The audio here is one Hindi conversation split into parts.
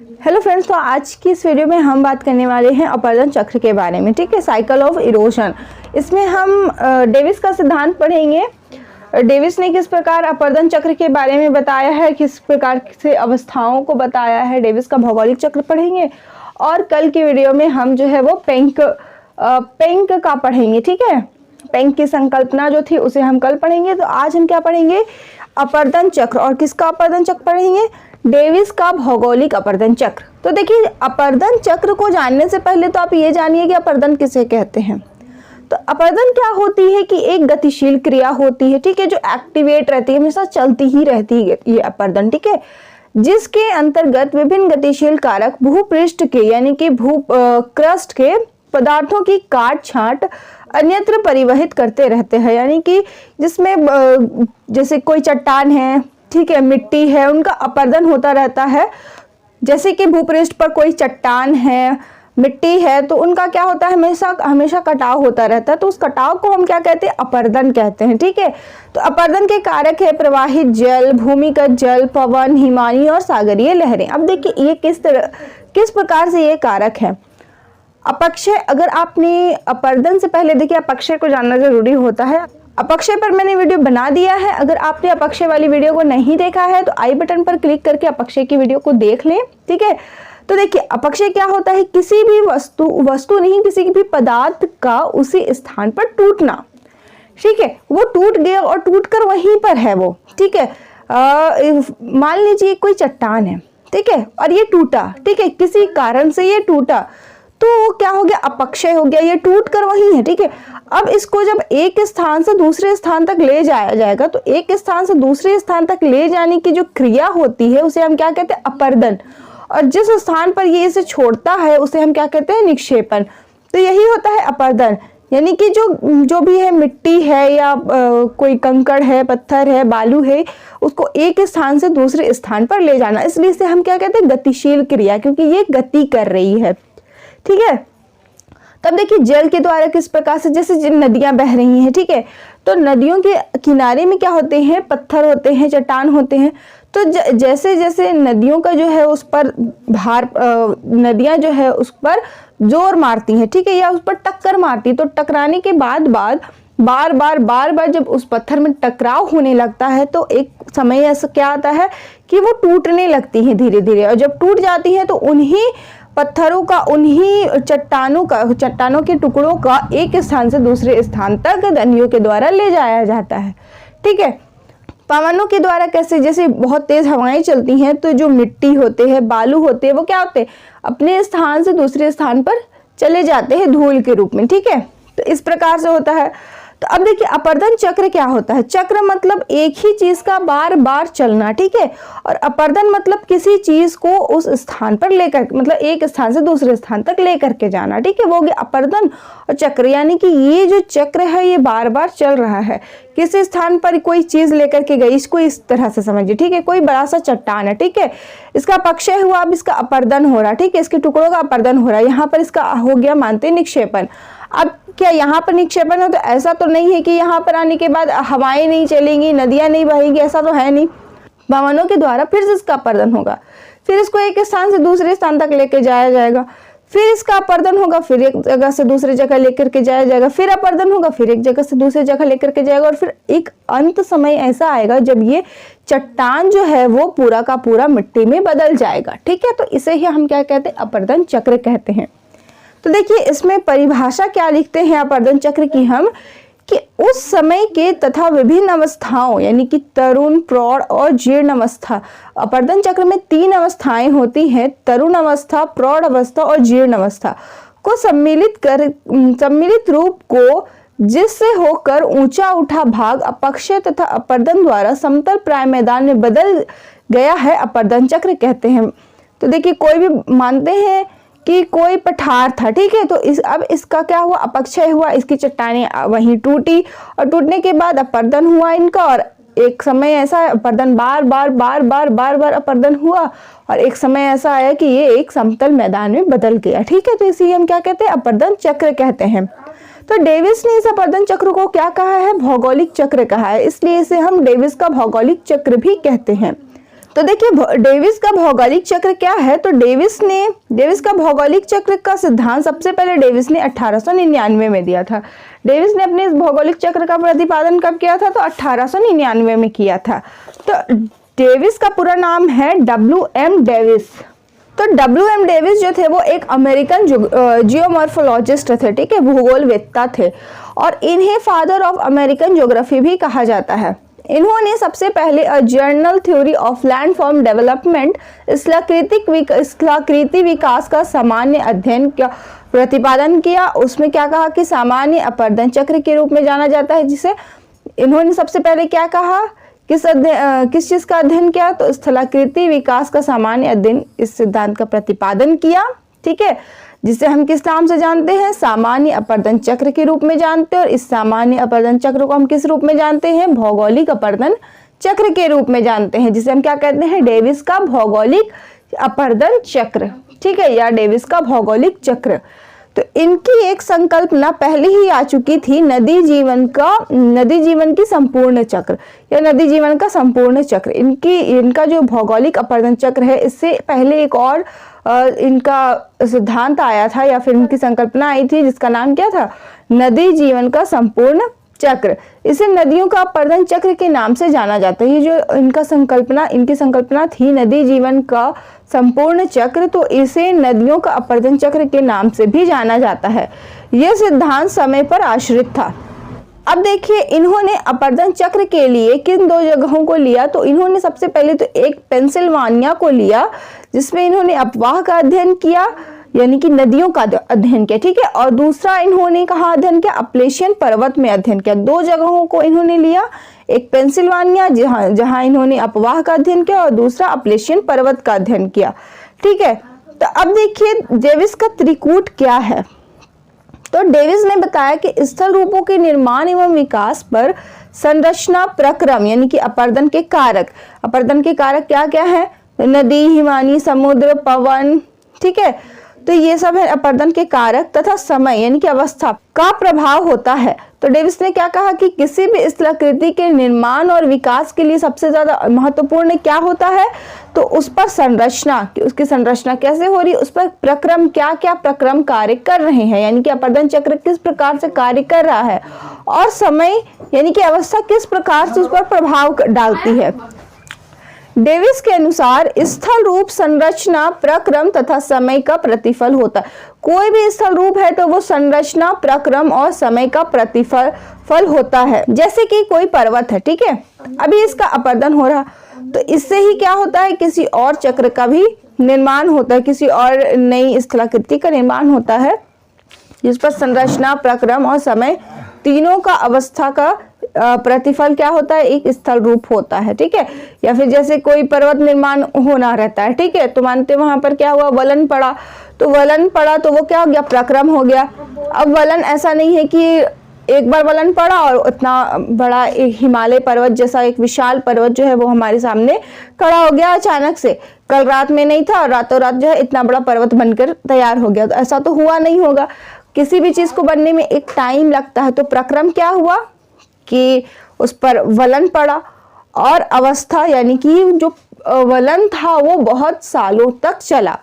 हेलो फ्रेंड्स, तो आज की इस वीडियो में हम बात करने वाले हैं अपर्दन चक्र के बारे में। ठीक है, साइकिल ऑफ इरोशन। इसमें हम डेविस का सिद्धांत पढ़ेंगे। डेविस ने किस प्रकार अपर्दन चक्र के बारे में बताया है, किस प्रकार से अवस्थाओं को बताया है। डेविस का भौगोलिक चक्र पढ़ेंगे और कल की वीडियो में हम जो है वो पेंक का पढ़ेंगे। ठीक है, पेंक की संकल्पना जो थी उसे हम कल पढ़ेंगे। तो आज हम क्या पढ़ेंगे? अपर्दन चक्र। और किसका अपर्दन चक्र पढ़ेंगे? डेविस का भौगोलिक अपर्दन चक्र। तो देखिए, अपर्दन चक्र को जानने से पहले तो आप ये जानिए कि अपर्दन किसे कहते हैं। तो अपर्दन क्या होती है कि एक गतिशील क्रिया होती है, ठीक है, जो एक्टिवेट रहती है, हमेशा चलती ही रहती है ये अपर्दन। ठीक है, जिसके अंतर्गत विभिन्न गतिशील कारक भूपृष्ठ के यानी कि क्रस्ट के पदार्थों की काट छांट अन्यत्र परिवहित करते रहते हैं। यानी कि जिसमें जैसे कोई चट्टान है, ठीक है, मिट्टी है, उनका अपर्दन होता रहता है। जैसे कि भूपृष्ठ पर कोई चट्टान है, मिट्टी है, तो उनका क्या होता है, हमेशा कटाव होता रहता है। तो उस कटाव को हम क्या कहते हैं? अपर्दन कहते हैं। ठीक है, तो अपर्दन के कारक है प्रवाहित जल, भूमिगत जल, पवन, हिमानी और सागरीय लहरें। अब देखिए ये किस प्रकार से ये कारक है। अपक्षय, अगर आपने अपर्दन से पहले देखिए अपक्षय को जानना जरूरी होता है। अपक्षय पर मैंने वीडियो बना दिया है। अगर आपने अपक्षय वाली वीडियो को नहीं देखा है तो आई बटन पर क्लिक करके अपक्षय की वीडियो को देख लें। ठीक है, तो देखिए अपक्षय क्या होता है? किसी भी वस्तु नहीं, किसी भी पदार्थ का उसी स्थान पर टूटना। ठीक है, वो टूट गया और टूटकर वहीं पर है वो। ठीक है, मान लीजिए कोई चट्टान है, ठीक है, और ये टूटा, ठीक है, किसी कारण से ये टूटा, तो क्या हो गया? अपक्षय हो गया, ये टूट कर वही है। ठीक है, अब इसको जब एक स्थान से दूसरे स्थान तक ले जाया जाएगा तो एक स्थान से दूसरे स्थान तक ले जाने की जो क्रिया होती है उसे हम क्या कहते हैं? अपर्दन। और जिस स्थान पर ये इसे छोड़ता है उसे हम क्या कहते हैं? निक्षेपण। तो यही होता है अपर्दन। यानी कि जो भी है, मिट्टी है या कोई कंकड़ है, पत्थर है, बालू है, उसको एक स्थान से दूसरे स्थान पर ले जाना। इसलिए इसे हम क्या कहते हैं? गतिशील क्रिया, क्योंकि ये गति कर रही है। ठीक है, तब देखिए जल के द्वारा किस प्रकार से, जैसे नदियां बह रही हैं, ठीक है, तो नदियों के किनारे में क्या होते हैं? पत्थर होते हैं, चट्टान होते हैं। तो जैसे जैसे नदियों का जो है उस पर नदियां जो है उस पर जोर मारती हैं, ठीक है, या उस पर टक्कर मारती, तो टकराने के बाद बार बार जब उस पत्थर में टकराव होने लगता है तो एक समय ऐसा क्या आता है कि वो टूटने लगती है धीरे धीरे। और जब टूट जाती है तो उन्हीं पत्थरों का, उन्हीं चट्टानों के टुकड़ों का एक स्थान से दूसरे स्थान तक नदियों के द्वारा ले जाया जाता है। ठीक है, पवनों के द्वारा कैसे? जैसे बहुत तेज हवाएं चलती हैं तो जो मिट्टी होते हैं, बालू होते हैं, वो क्या होते हैं? अपने स्थान से दूसरे स्थान पर चले जाते हैं धूल के रूप में। ठीक है, तो इस प्रकार से होता है। तो अब देखिए अपर्दन चक्र क्या होता है? चक्र मतलब एक ही चीज का बार बार चलना। ठीक है, और अपर्दन मतलब किसी चीज को उस स्थान पर लेकर, मतलब एक स्थान से दूसरे स्थान तक लेकर के जाना। ठीक है, वो हो गया अपर्दन। और चक्र यानी कि ये जो चक्र है ये बार बार चल रहा है। किसी स्थान पर कोई चीज लेकर के गई, इसको इस तरह से समझिए। ठीक है, कोई बड़ा सा चट्टान है, ठीक है, इसका अपक्षय हुआ, अब इसका अपर्दन हो रहा। ठीक है, इसके टुकड़ों का अपर्दन हो रहा है। यहाँ पर इसका हो गया मानते निक्षेपण। अब क्या यहाँ पर निक्षेपण हो? तो ऐसा तो नहीं है कि यहाँ पर आने के बाद हवाएं नहीं चलेंगी, नदियां नहीं बहेंगी, ऐसा तो है नहीं। पवनों के द्वारा फिर से इसका अपर्दन होगा, फिर इसको एक स्थान से दूसरे स्थान तक लेके जाया जाएगा, फिर इसका अपर्दन होगा, फिर एक जगह से दूसरी जगह लेकर के जाया जाएगा, फिर अपर्दन होगा, फिर एक जगह से दूसरी जगह लेकर के जाएगा, और फिर एक अंत समय ऐसा आएगा जब ये चट्टान जो है वो पूरा का पूरा मिट्टी में बदल जाएगा। ठीक है, तो इसे ही हम क्या कहते हैं? अपर्दन चक्र कहते हैं। तो देखिए इसमें परिभाषा क्या लिखते हैं अपर्दन चक्र की हम, कि उस समय के तथा विभिन्न अवस्थाओं यानी कि तरुण, प्रौढ़ और जीर्ण अवस्था। अपर्दन चक्र में 3 अवस्थाएं होती हैं, तरुण अवस्था, प्रौढ़ अवस्था और जीर्ण अवस्था को सम्मिलित रूप को, जिससे होकर ऊंचा उठा भाग अपक्षय तथा अपर्दन द्वारा समतल प्राय मैदान में बदल गया है, अपर्दन चक्र कहते हैं। तो देखिए कोई भी मानते हैं कि कोई पठार था, ठीक है, तो अब इसका क्या हुआ? अपक्षय हुआ, इसकी चट्टानें वहीं टूटी और टूटने के बाद अपर्दन हुआ इनका। और एक समय ऐसा अपर्दन बार अपर्दन हुआ और एक समय ऐसा आया कि ये एक समतल मैदान में बदल गया। ठीक है, तो इसे हम क्या कहते हैं? अपर्दन चक्र कहते हैं। तो डेविस ने इस अपर्दन चक्र को क्या कहा है? भौगोलिक चक्र कहा है, इसलिए इसे हम डेविस का भौगोलिक चक्र भी कहते हैं। तो देखिए डेविस का भौगोलिक चक्र क्या है। तो डेविस का भौगोलिक चक्र का सिद्धांत सबसे पहले डेविस ने 1899 में दिया था। डेविस ने अपने इस भौगोलिक चक्र का प्रतिपादन कब किया था? तो 1899 में किया था। तो डेविस का पूरा नाम है WM डेविस। तो WM डेविस जो थे वो एक अमेरिकन जियोमॉर्फोलॉजिस्ट थे, ठीक है, भूगोलवेत्ता थे, और इन्हें फादर ऑफ अमेरिकन ज्योग्राफी भी कहा जाता है। इन्होंने सबसे पहले journal theory of landform development स्थलाकृति विकास का सामान्य अध्ययन का प्रतिपादन किया। उसमें क्या कहा कि सामान्य अपरदन चक्र के रूप में जाना जाता है, जिसे इन्होंने सबसे पहले क्या कहा, किस चीज का अध्ययन किया? तो स्थलाकृति विकास का सामान्य अध्ययन, इस सिद्धांत का प्रतिपादन किया, ठीक है, जिसे हम किस नाम से जानते हैं? सामान्य अपरदन चक्र के रूप में जानते हैं। और इस सामान्य अपरदन चक्र को हम किस रूप में जानते हैं? भौगोलिक अपरदन चक्र के रूप में जानते हैं, जिसे हम क्या कहते हैं? डेविस का भौगोलिक अपरदन चक्र, ठीक है, या डेविस का भौगोलिक चक्र। तो इनकी एक संकल्पना पहले ही आ चुकी थी, नदी जीवन की संपूर्ण चक्र या नदी जीवन का संपूर्ण चक्र। इनका जो भौगोलिक अपरदन चक्र है, इससे पहले एक और इनका सिद्धांत आया था या फिर इनकी संकल्पना आई थी, जिसका नाम क्या था? नदी जीवन का संपूर्ण चक्र। इसे नदियों का अपरदन चक्र के नाम से जाना जाता है। ये जो इनकी संकल्पना थी नदी जीवन का संपूर्ण चक्र, तो इसे नदियों का अपरदन चक्र के नाम से भी जाना जाता है। यह सिद्धांत समय पर आश्रित था। अब देखिए इन्होंने अपरदन चक्र के लिए किन दो जगहों को लिया? तो इन्होंने सबसे पहले तो एक पेंसिल्वानिया को लिया, जिसमें इन्होंने अपवाह का अध्ययन किया, यानी कि नदियों का अध्ययन किया, ठीक है, और दूसरा इन्होंने कहाँ अध्ययन किया? अपलेशियन पर्वत में अध्ययन किया। दो जगहों को इन्होंने लिया, एक पेंसिल्वानिया जहां इन्होंने अपवाह का अध्ययन किया, और दूसरा अपलेशियन पर्वत का अध्ययन किया, ठीक है। तो अब देखिए डेविस का त्रिकूट क्या है। तो डेविस ने बताया कि स्थल रूपों के निर्माण एवं विकास पर संरचना प्रक्रम यानी कि अपरदन के कारक क्या क्या है? नदी, हिमानी, समुद्र, पवन, ठीक है, तो ये सब है अपरदन के कारक, तथा समय यानी कि अवस्था का प्रभाव होता है। तो डेविस ने क्या कहा कि किसी भी स्थलाकृति के निर्माण और विकास के लिए सबसे ज्यादा महत्वपूर्ण क्या होता है? तो उस पर संरचना, कि उसकी संरचना कैसे हो रही है, उस पर प्रक्रम क्या क्या प्रक्रम कार्य कर रहे हैं, यानी कि अपरदन चक्र किस प्रकार से कार्य कर रहा है, और समय यानी कि अवस्था किस प्रकार से उस पर प्रभाव डालती है। डेविस के अनुसार स्थल रूप, संरचना, प्रक्रम तथा समय का प्रतिफल होता है। कोई भी स्थल रूप है तो वो संरचना, प्रक्रम और समय का प्रतिफल होता है। जैसे कि कोई पर्वत है, ठीक है, अभी इसका अपरदन हो रहा, तो इससे ही क्या होता है? किसी और चक्र का भी निर्माण होता है, किसी और नई स्थलाकृति का निर्माण होता है, जिस पर संरचना, प्रक्रम और समय तीनों का अवस्था का प्रतिफल क्या होता है? एक स्थल रूप होता है, ठीक है। या फिर जैसे कोई पर्वत निर्माण होना रहता है, ठीक है, तो मानते वहां पर क्या हुआ? वलन पड़ा, तो वो क्या हो गया? प्रक्रम हो गया। अब वलन ऐसा नहीं है कि एक बार वलन पड़ा और इतना बड़ा एक हिमालय पर्वत जैसा एक विशाल पर्वत जो है वो हमारे सामने खड़ा हो गया अचानक से, कल रात में नहीं था और रातों रात जो है इतना बड़ा पर्वत बनकर तैयार हो गया। तो ऐसा तो हुआ नहीं होगा, किसी भी चीज को बनने में एक टाइम लगता है। तो प्रक्रम क्या हुआ कि उस पर वलन पड़ा, और अवस्था यानी कि जो वलन था वो बहुत सालों तक चला,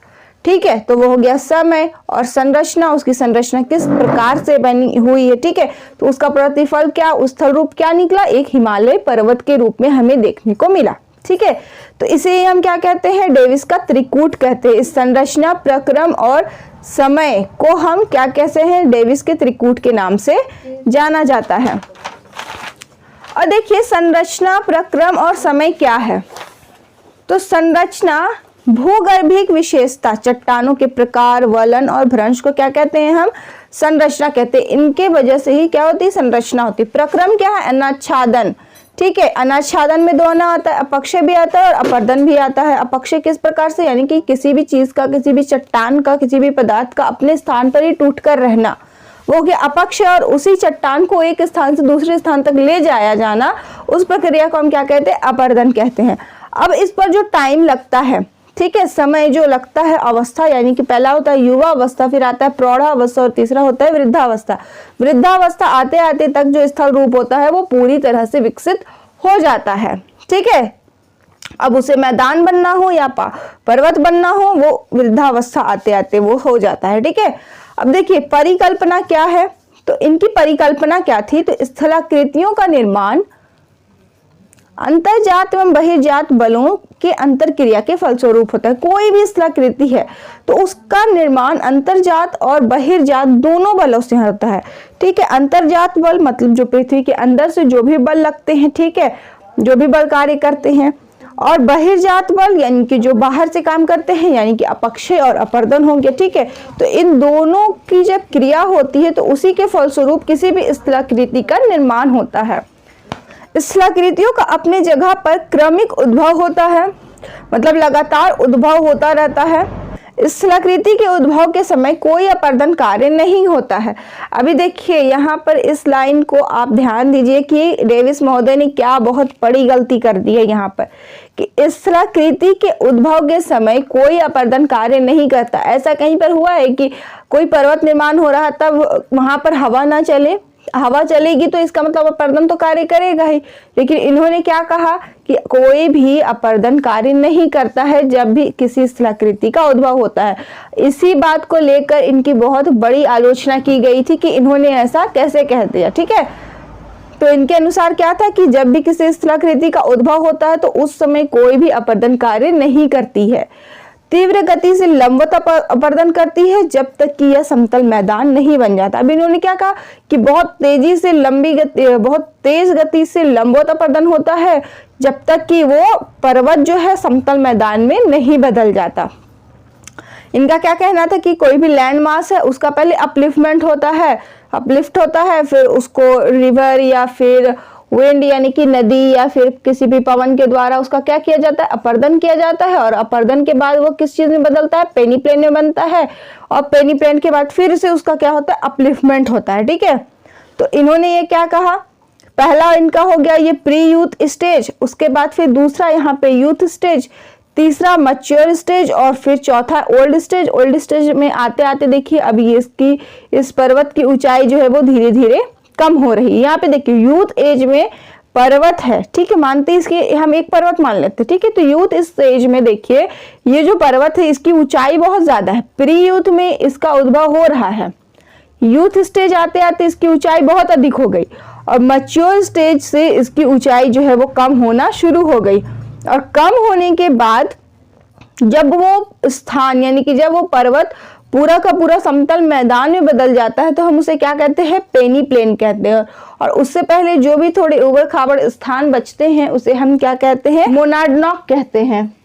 ठीक है, तो वो हो गया समय। और संरचना, उसकी संरचना किस प्रकार से बनी हुई है, ठीक है, तो उसका प्रतिफल क्या, उस स्थल रूप क्या निकला? एक हिमालय पर्वत के रूप में हमें देखने को मिला, ठीक है। तो इसे हम क्या कहते हैं? डेविस का त्रिकूट कहते हैं। इस संरचना, प्रक्रम और समय को हम क्या कहते हैं? डेविस के त्रिकूट के नाम से जाना जाता है। और देखिए संरचना, प्रक्रम और समय क्या है? तो संरचना भूगर्भिक विशेषता, चट्टानों के प्रकार, वलन और भ्रंश को क्या कहते हैं? हम संरचना कहते हैं। इनके वजह से ही क्या होती है? संरचना होती है। प्रक्रम क्या है? अनाच्छादन, ठीक है, अनाच्छादन में दो आना आता है, अपक्षय भी आता है और अपरदन भी आता है। अपक्षय किस प्रकार से? यानी कि किसी भी चीज का, किसी भी चट्टान का, किसी भी पदार्थ का अपने स्थान पर ही टूटकर रहना, वो क्या? अपक्षय। और उसी चट्टान को एक स्थान से दूसरे स्थान तक ले जाया जाना, उस प्रक्रिया को हम क्या कहते हैं? अपरदन कहते हैं। अब इस पर जो टाइम लगता है, ठीक है, समय जो लगता है, अवस्था यानी कि पहला होता है युवा अवस्था, फिर आता है प्रौढ़ावस्था और तीसरा होता है वृद्धावस्था। वृद्धावस्था आते आते तक जो स्थल रूप होता है वो पूरी तरह से विकसित हो जाता है, ठीक है। अब उसे मैदान बनना हो या पर्वत बनना हो, वो वृद्धावस्था आते आते वो हो जाता है। ठीक है, अब देखिए परिकल्पना क्या है, तो इनकी परिकल्पना क्या थी, तो स्थलाकृतियों का निर्माण अंतर्जात एवं बहिर्जात बलों के अंतर क्रिया के फलस्वरूप होता है। कोई भी स्थलाकृति है तो उसका निर्माण अंतर्जात और बहिर्जात दोनों बलों से होता है। ठीक है, अंतर्जात बल मतलब जो पृथ्वी के अंदर से जो भी बल लगते हैं, ठीक है, जो भी बल कार्य करते हैं, और बहिर्जात बल यानी कि जो बाहर से काम करते हैं, यानी कि अपक्षय और अपर्दन होंगे। ठीक है, तो इन दोनों की जब क्रिया होती है तो उसी के फलस्वरूप किसी भी स्थलाकृति का निर्माण होता है। स्थलाकृतियों का अपने जगह पर क्रमिक उद्भव होता है, मतलब लगातार उद्भव होता रहता है। स्थलाकृति के उद्भव के समय कोई अपर्दन कार्य नहीं होता है। अभी देखिए यहाँ पर इस लाइन को आप ध्यान दीजिए कि डेविस महोदय ने क्या बहुत बड़ी गलती कर दी है यहाँ पर, कि स्थलाकृति के उद्भव के समय कोई अपर्दन कार्य नहीं करता। ऐसा कहीं पर हुआ है कि कोई पर्वत निर्माण हो रहा तब वहां पर हवा ना चले, हवा चलेगी तो इसका मतलब अपर्दन तो कार्य करेगा ही, लेकिन इन्होंने क्या कहा कि कोई भी अपर्दन कार्य नहीं करता है जब भी किसी स्थलाकृति का उद्भव होता है। इसी बात को लेकर इनकी बहुत बड़ी आलोचना की गई थी कि इन्होंने ऐसा कैसे कह दिया। ठीक है, तो इनके अनुसार क्या था कि जब भी किसी स्थलाकृति का उद्भव होता है तो उस समय कोई भी अपर्दन कार्य नहीं करती है। तीव्र गति से लंबवत अपर्दन करती है जब तक कि यह समतल मैदान नहीं बन जाता। अब इन्होंने क्या कहा कि बहुत तेज गति से लंबवत अपर्दन होता है जब तक कि वो पर्वत जो है समतल मैदान में नहीं बदल जाता। इनका क्या कहना था कि कोई भी लैंड मास है उसका पहले अपलिफ्टमेंट होता है, अपलिफ्ट होता है, फिर उसको रिवर या फिर विंड यानी कि नदी या फिर किसी भी पवन के द्वारा उसका क्या किया जाता है, अपर्दन किया जाता है, और अपर्दन के बाद वो किस चीज में बदलता है, पेनीप्लेन में बनता है, और पेनीप्लेन के बाद फिर से उसका क्या होता है, अपलिफ्टमेंट होता है। ठीक है, तो इन्होंने ये क्या कहा, पहला इनका हो गया ये प्री यूथ स्टेज, उसके बाद फिर दूसरा यहाँ पे यूथ स्टेज, तीसरा मैच्योर स्टेज, और फिर चौथा ओल्ड स्टेज। ओल्ड स्टेज में आते आते देखिए अभी इसकी इस पर्वत की ऊंचाई जो है वो धीरे धीरे कम हो रही है। यहाँ पे देखिए यूथ एज में पर्वत है, ठीक है, मानते हैं इसके हम एक पर्वत मान लेते हैं। ठीक है, तो यूथ इस एज में देखिए ये जो पर्वत है इसकी ऊंचाई बहुत ज्यादा है, प्री यूथ में इसका उद्भव हो रहा है, यूथ स्टेज आते आते इसकी ऊंचाई बहुत अधिक हो गई, और मैच्योर स्टेज से इसकी ऊंचाई जो है वो कम होना शुरू हो गई, और कम होने के बाद जब वो स्थान यानी कि जब वो पर्वत पूरा का पूरा समतल मैदान में बदल जाता है तो हम उसे क्या कहते हैं, पेनी प्लेन कहते हैं। और उससे पहले जो भी थोड़े उबड़ खाबड़ स्थान बचते हैं उसे हम क्या कहते हैं, मोनाडनॉक कहते हैं।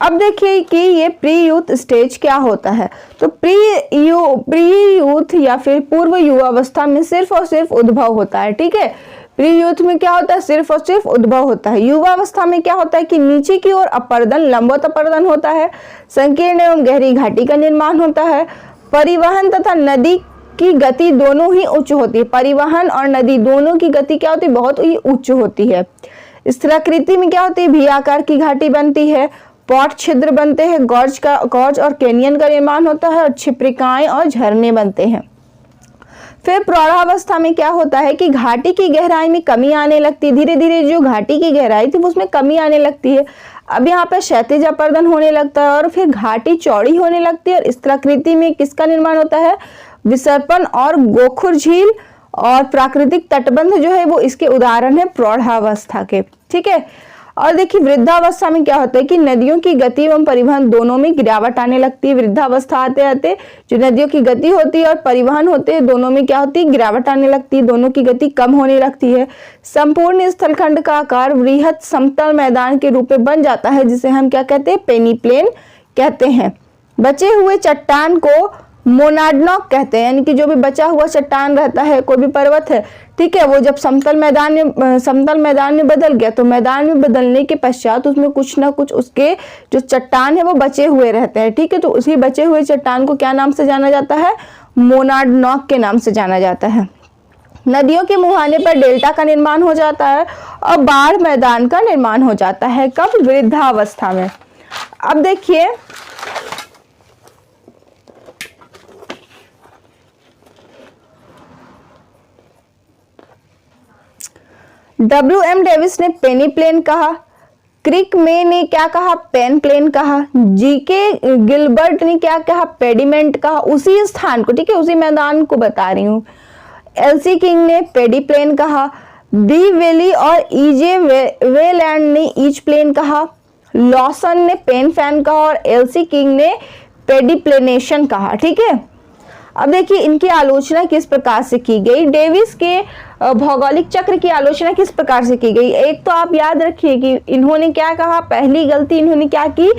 अब देखिए कि ये प्री यूथ स्टेज क्या होता है, तो प्री यूथ या फिर पूर्व युवावस्था में सिर्फ और सिर्फ उद्भव होता है। ठीक है, प्री यूथ में क्या होता है, सिर्फ और सिर्फ उद्भव होता है। युवावस्था में क्या होता है कि नीचे की ओर अपर्दन, लंबवत अपर्दन होता है, संकीर्ण एवं गहरी घाटी का निर्माण होता है, परिवहन तथा नदी की गति दोनों ही उच्च होती है। परिवहन और नदी दोनों की गति क्या होती है, बहुत ही उच्च होती है। स्थलाकृति में क्या होती है, वी आकार की घाटी बनती है, पॉट छिद्र बनते हैं, गॉर्ज और कैनियन का निर्माण होता है, और छिप्रिकाएं और झरने बनते हैं। फिर प्रौढ़ावस्था में क्या होता है कि घाटी की गहराई में कमी आने लगती है, धीरे धीरे जो घाटी की गहराई थी उसमें कमी आने लगती है। अब यहाँ पर क्षैतिज अपर्दन होने लगता है और फिर घाटी चौड़ी होने लगती है। और स्थलाकृति में किसका निर्माण होता है, विसर्पण और गोखुर झील और प्राकृतिक तटबंध जो है वो इसके उदाहरण है प्रौढ़ावस्था के। ठीक है, और देखिए वृद्धावस्था में क्या होता है कि नदियों की गति एवं परिवहन दोनों में गिरावट आने लगती है। वृद्धावस्था आते आते जो नदियों की गति होती है और परिवहन होते हैं दोनों में क्या होती है, गिरावट आने लगती है, दोनों की गति कम होने लगती है। संपूर्ण स्थलखंड का आकार वृहत समतल मैदान के रूप में बन जाता है जिसे हम क्या कहते हैं, पेनी प्लेन कहते हैं। बचे हुए चट्टान को मोनाडनॉक कहते हैं, यानी कि जो भी बचा हुआ चट्टान रहता है, कोई भी पर्वत है, ठीक है, वो जब समतल मैदान में बदल गया तो मैदान में बदलने के पश्चात उसमें कुछ ना कुछ उसके जो चट्टान है वो बचे हुए रहते हैं। ठीक है, तो उसी बचे हुए चट्टान को क्या नाम से जाना जाता है, मोनाडनॉक के नाम से जाना जाता है। नदियों के मुहाने पर डेल्टा का निर्माण हो जाता है और बाढ़ मैदान का निर्माण हो जाता है। कब, वृद्धावस्था में। अब देखिए WM डेविस ने पेनी प्लेन कहा, क्रिक में ने क्या कहा, पेन प्लेन कहा, GK गिलबर्ट ने क्या कहा, पेडिमेंट कहा, उसी स्थान को, ठीक है, उसी मैदान को बता रही हूँ। LC किंग ने पेडी प्लेन कहा, बी वेली और EJ वेलैंड ने ईच प्लेन कहा, लॉसन ने पेन फैन कहा और LC किंग ने पेडिप्लेनेशन कहा, ठीक है। अब देखिए इनकी आलोचना किस प्रकार से की गई, डेविस के भौगोलिक चक्र की आलोचना किस प्रकार से की गई। एक तो आप याद रखिए कि इन्होंने क्या कहा, पहली गलती इन्होंने क्या की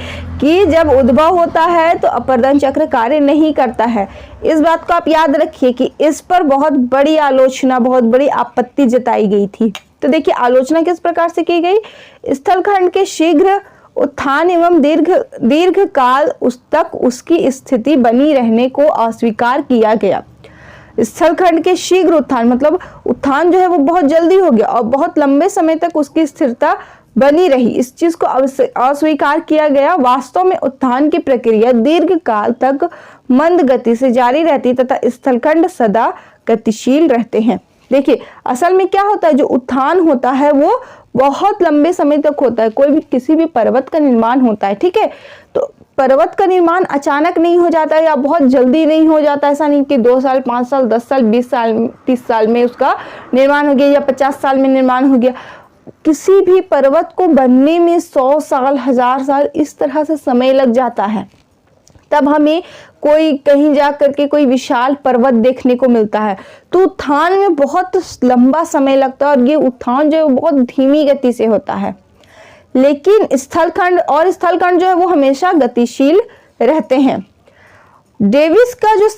कि जब उद्भव होता है तो अपर्दन चक्र कार्य नहीं करता है। इस बात को आप याद रखिए कि इस पर बहुत बड़ी आलोचना, बहुत बड़ी आपत्ति जताई गई थी। तो देखिए आलोचना किस प्रकार से की गई, स्थलखंड के शीघ्र उत्थान एवं दीर्घ काल उस तक उसकी स्थिति बनी रहने को अस्वीकार किया गया। स्थलखंड के शीघ्र उत्थान मतलब उत्थान जो है वो बहुत जल्दी हो गया और बहुत लंबे समय तक उसकी स्थिरता बनी रही, इस चीज को अस्वीकार किया गया। वास्तव में उत्थान की प्रक्रिया दीर्घ काल तक मंद गति से जारी रहती तथा स्थलखंड सदा गतिशील रहते हैं। देखिए असल में क्या होता है, जो उत्थान होता है वो बहुत लंबे समय तक होता है। कोई भी किसी भी पर्वत का निर्माण होता है, ठीक है, तो पर्वत का निर्माण अचानक नहीं हो जाता या बहुत जल्दी नहीं हो जाता। ऐसा नहीं कि 2 साल 5 साल 10 साल 20 साल 30 साल में उसका निर्माण हो गया या 50 साल में निर्माण हो गया। किसी भी पर्वत को बनने में 100 साल 1000 साल इस तरह से समय लग जाता है, तब हमें कोई कहीं जा करके कोई विशाल पर्वत देखने को मिलता है। तो उत्थान में बहुत लंबा समय लगता है और ये उत्थान जो है बहुत धीमी गति से होता है। लेकिन स्थलखंड जो है वो हमेशा गतिशील रहते हैं। डेविस का जो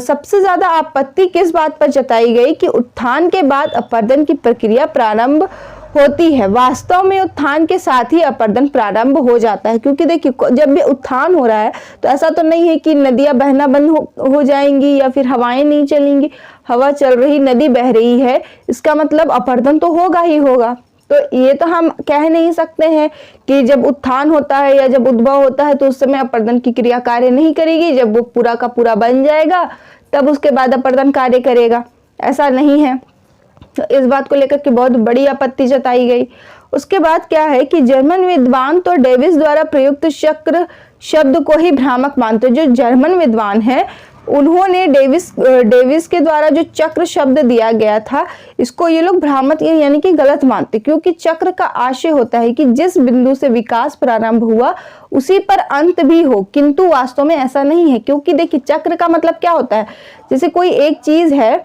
सबसे ज्यादा आपत्ति किस बात पर जताई गई कि उत्थान के बाद अपर्दन की प्रक्रिया प्रारंभ होती है। वास्तव में उत्थान के साथ ही अपर्दन प्रारंभ हो जाता है, क्योंकि देखिए जब भी उत्थान हो रहा है तो ऐसा तो नहीं है कि नदियां बहना बंद हो जाएंगी या फिर हवाएं नहीं चलेंगी। हवा चल रही, नदी बह रही है, इसका मतलब अपर्दन तो होगा ही होगा। तो ये तो हम कह नहीं सकते हैं कि जब उत्थान होता है या जब उद्भव होता है तो उस समय अपर्दन की क्रिया कार्य नहीं करेगी, जब वो पूरा का पूरा बन जाएगा तब उसके बाद अपर्दन कार्य करेगा, ऐसा नहीं है। तो इस बात को लेकर के बहुत बड़ी आपत्ति जताई गई। उसके बाद क्या है कि जर्मन विद्वान तो डेविस द्वारा प्रयुक्त चक्र शब्द को ही भ्रामक मानते। जो जर्मन विद्वान है उन्होंने डेविस के द्वारा जो चक्र शब्द दिया गया था इसको ये लोग भ्रामक यानी कि गलत मानते, क्योंकि चक्र का आशय होता है कि जिस बिंदु से विकास प्रारंभ हुआ उसी पर अंत भी हो, किंतु वास्तव में ऐसा नहीं है। क्योंकि देखिए चक्र का मतलब क्या होता है, जैसे कोई एक चीज है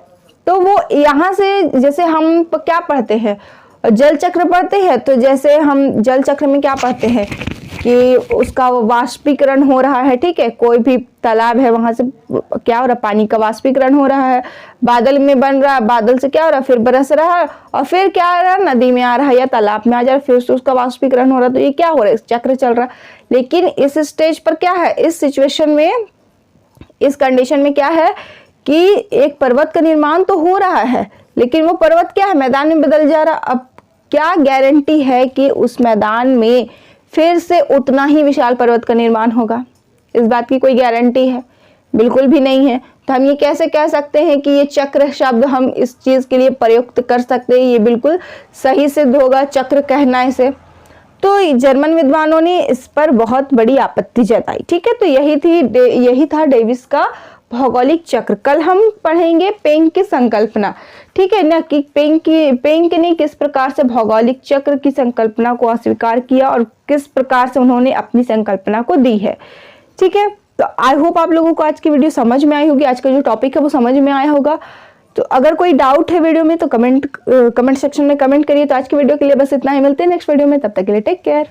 तो वो यहाँ से, जैसे हम क्या पढ़ते हैं जल चक्र पढ़ते हैं, तो जैसे हम जल चक्र में क्या पढ़ते हैं कि उसका वाष्पीकरण हो रहा है, ठीक है, कोई भी तालाब है वहां से क्या हो रहा है, पानी का वाष्पीकरण हो रहा है, बादल में बन रहा है, बादल से क्या हो रहा है, फिर बरस रहा है और फिर क्या आ रहा है, नदी में आ रहा है या तालाब में आ जा रहा है, फिर से उसका वाष्पीकरण हो रहा है। तो ये क्या हो रहा है, चक्र चल रहा है। लेकिन इस स्टेज पर क्या है, इस सिचुएशन में, इस कंडीशन में क्या है कि एक पर्वत का निर्माण तो हो रहा है लेकिन वो पर्वत क्या है, मैदान में बदल जा रहा। अब क्या गारंटी है कि उस मैदान में फिर से उतना ही विशाल पर्वत का निर्माण होगा, इस बात की कोई गारंटी है? बिल्कुल भी नहीं है। तो हम ये कैसे कह सकते हैं कि ये चक्र शब्द हम इस चीज के लिए प्रयुक्त कर सकते हैं, ये बिल्कुल सही सिद्ध होगा चक्र कहना इसे। तो जर्मन विद्वानों ने इस पर बहुत बड़ी आपत्ति जताई, ठीक है। तो यही था डेविस का भौगोलिक चक्र। कल हम पढ़ेंगे पेंग की संकल्पना, ठीक है ना, कि पेंग ने किस प्रकार से भौगोलिक चक्र की संकल्पना को अस्वीकार किया और किस प्रकार से उन्होंने अपनी संकल्पना को दी है, ठीक है। तो आई होप आप लोगों को आज की वीडियो समझ में आई होगी, आज का जो टॉपिक है वो समझ में आया होगा। तो अगर कोई डाउट है वीडियो में तो कमेंट सेक्शन में कमेंट करिए। तो आज की वीडियो के लिए बस इतना ही, मिलते हैं नेक्स्ट वीडियो में, तब तक के लिए टेक केयर।